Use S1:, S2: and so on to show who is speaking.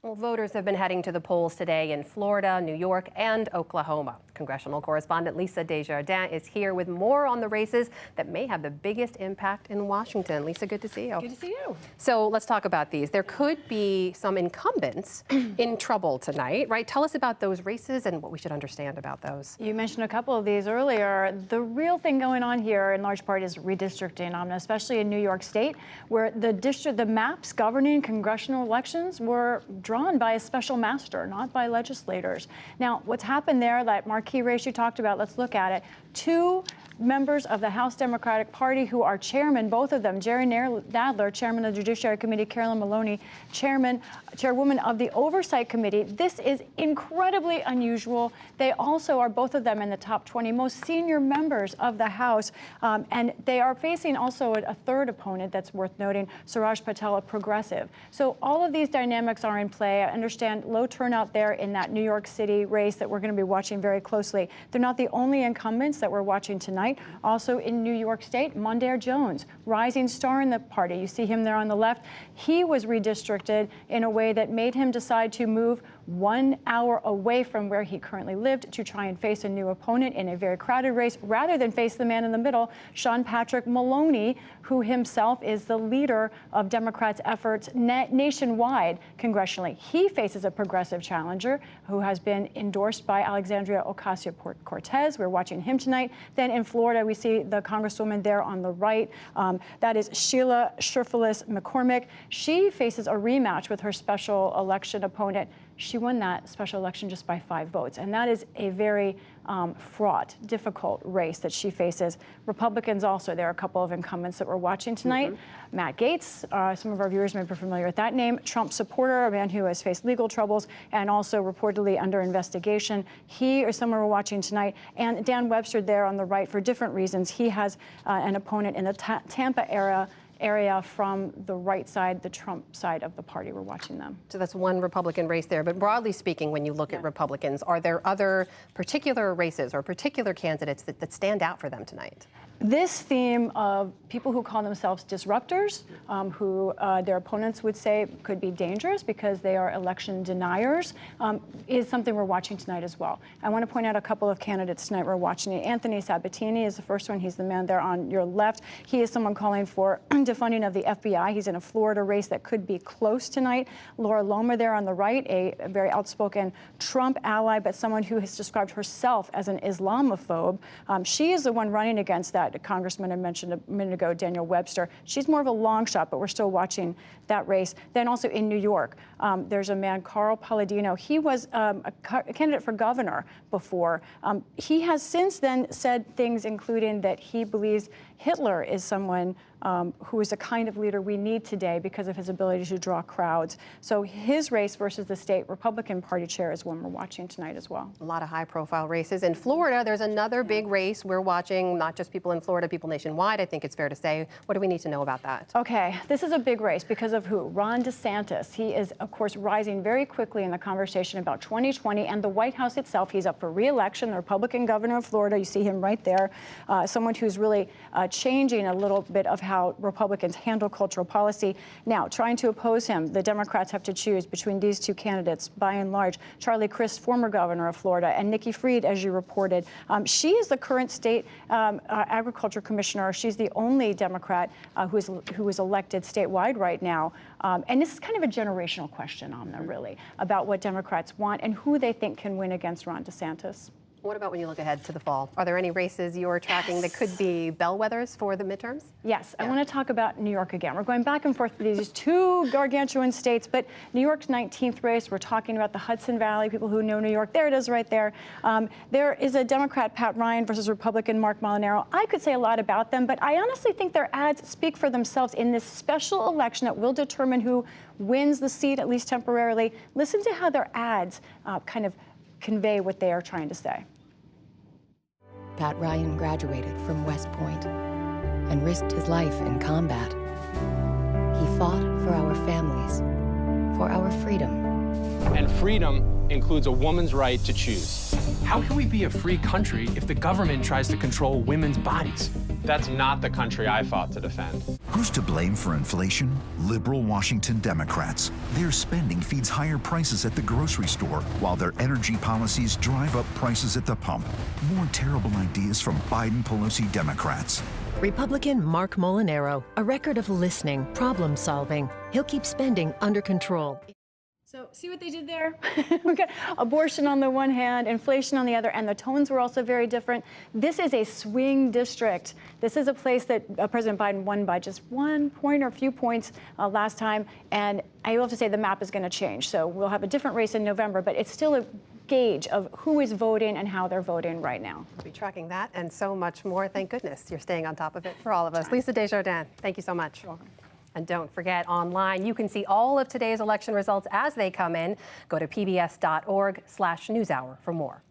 S1: Well, voters have been heading to the polls today in Florida, New York, and Oklahoma. Congressional correspondent Lisa Desjardins is here with more on the races that may have the biggest impact in Washington. Lisa, good to see you.
S2: Good to see you.
S1: So let's talk about these. There could be some incumbents in trouble tonight, right? Tell us about those races and what we should understand about those.
S2: You mentioned a couple of these earlier. The real thing going on here in large part is redistricting, especially in New York State, where the maps governing congressional elections were drawn by a special master, not by legislators. Now, what's happened there, that marquee race you talked about, let's look at it. Two members of the House Democratic Party who are chairmen, both of them, Jerry Nadler, chairman of the Judiciary Committee, Carolyn Maloney, chairwoman of the Oversight Committee. This is incredibly unusual. They also are, both of them, in the top 20 most senior members of the House. And they are facing also a third opponent that's worth noting, Suraj Patel, a progressive. So all of these dynamics are in play. I understand low turnout there in that New York City race that we're going to be watching very closely. They're not the only incumbents that we're watching tonight. Also in New York State, Mondaire Jones, rising star in the party. You see him there on the left. He was redistricted in a way that made him decide to move 1 hour away from where he currently lived to try and face a new opponent in a very crowded race, rather than face the man in the middle, Sean Patrick Maloney, who himself is the leader of Democrats' efforts nationwide congressionally. He faces a progressive challenger who has been endorsed by Alexandria Ocasio-Cortez. We're watching him tonight. Then in Florida, we see the Congresswoman there on the right. That is Sheila Sherfilis McCormick. She faces a rematch with her special election opponent. She won that special election just by 5 votes. And that is a very fraught, difficult race that she faces. Republicans also, there are a couple of incumbents that we're watching tonight. Matt Gaetz, some of our viewers may be familiar with that name. Trump supporter, a man who has faced legal troubles and also reportedly under investigation. He is someone we're watching tonight. And Dan Webster there on the right for different reasons. He has an opponent in the Tampa area from the right side, the Trump side of the party. We're watching them.
S1: So that's one Republican race there. But broadly speaking, when you look at Republicans, are there other particular races or particular candidates that stand out for them tonight?
S2: This theme of people who call themselves disruptors, who their opponents would say could be dangerous because they are election deniers, is something we're watching tonight as well. I want to point out a couple of candidates tonight we're watching. Anthony Sabatini is the first one. He's the man there on your left. He is someone calling for defunding of the FBI. He's in a Florida race that could be close tonight. Laura Loomer there on the right, a very outspoken Trump ally, but someone who has described herself as an Islamophobe. She is the one running against that congressman I mentioned a minute ago, Daniel Webster. She's more of a long shot, but we're still watching that race. Then also in New York, there's a man, Carl Palladino. He was a candidate for governor before. He has since then said things including that he believes Hitler is someone who is a kind of leader we need today because of his ability to draw crowds. So his race versus the state Republican Party chair is one we're watching tonight as well.
S1: A lot of high-profile races. In Florida, there's another big race we're watching, not just people in Florida, people nationwide, I think it's fair to say. What do we need to know about that?
S2: Okay, this is a big race because of who? Ron DeSantis. He is, of course, rising very quickly in the conversation about 2020 and the White House itself. He's up for re-election, the Republican governor of Florida. You see him right there. Someone who's really changing a little bit of how Republicans handle cultural policy. Now, trying to oppose him, the Democrats have to choose between these two candidates, by and large. Charlie Crist, former governor of Florida, and Nikki Fried, as you reported. She is the current state agriculture commissioner. She's the only Democrat who is elected statewide right now. And this is kind of a generational question, Amna, really, about what Democrats want and who they think can win against Ron DeSantis.
S1: What about when you look ahead to the fall? Are there any races you're tracking that could be bellwethers for the midterms?
S2: Yes, I want to talk about New York again. We're going back and forth with these two gargantuan states, but New York's 19th race, we're talking about the Hudson Valley, people who know New York. There it is right there. There is a Democrat, Pat Ryan, versus Republican, Mark Molinaro. I could say a lot about them, but I honestly think their ads speak for themselves in this special election that will determine who wins the seat, at least temporarily. Listen to how their ads kind of convey what they are trying to say.
S3: Pat Ryan graduated from West Point and risked his life in combat. He fought for our families, for our freedom.
S4: And freedom includes a woman's right to choose.
S5: How can we be a free country if the government tries to control women's bodies?
S4: That's not the country I fought to defend.
S5: Who's to blame for inflation? Liberal Washington Democrats. Their spending feeds higher prices at the grocery store, while their energy policies drive up prices at the pump. More terrible ideas from Biden-Pelosi Democrats.
S6: Republican Mark Molinaro, a record of listening, problem solving. He'll keep spending under control.
S2: So see what they did there? We got abortion on the one hand, inflation on the other, and the tones were also very different. This is a swing district. This is a place that President Biden won by just 1 point or a few points last time, and I will have to say the map is going to change. So we'll have a different race in November, but it's still a gauge of who is voting and how they're voting right now.
S1: We'll be tracking that and so much more. Thank goodness you're staying on top of it for all of us. Lisa Desjardins, thank you so much.
S2: You're welcome.
S1: And don't forget, online, you can see all of today's election results as they come in. Go to pbs.org/newshour for more.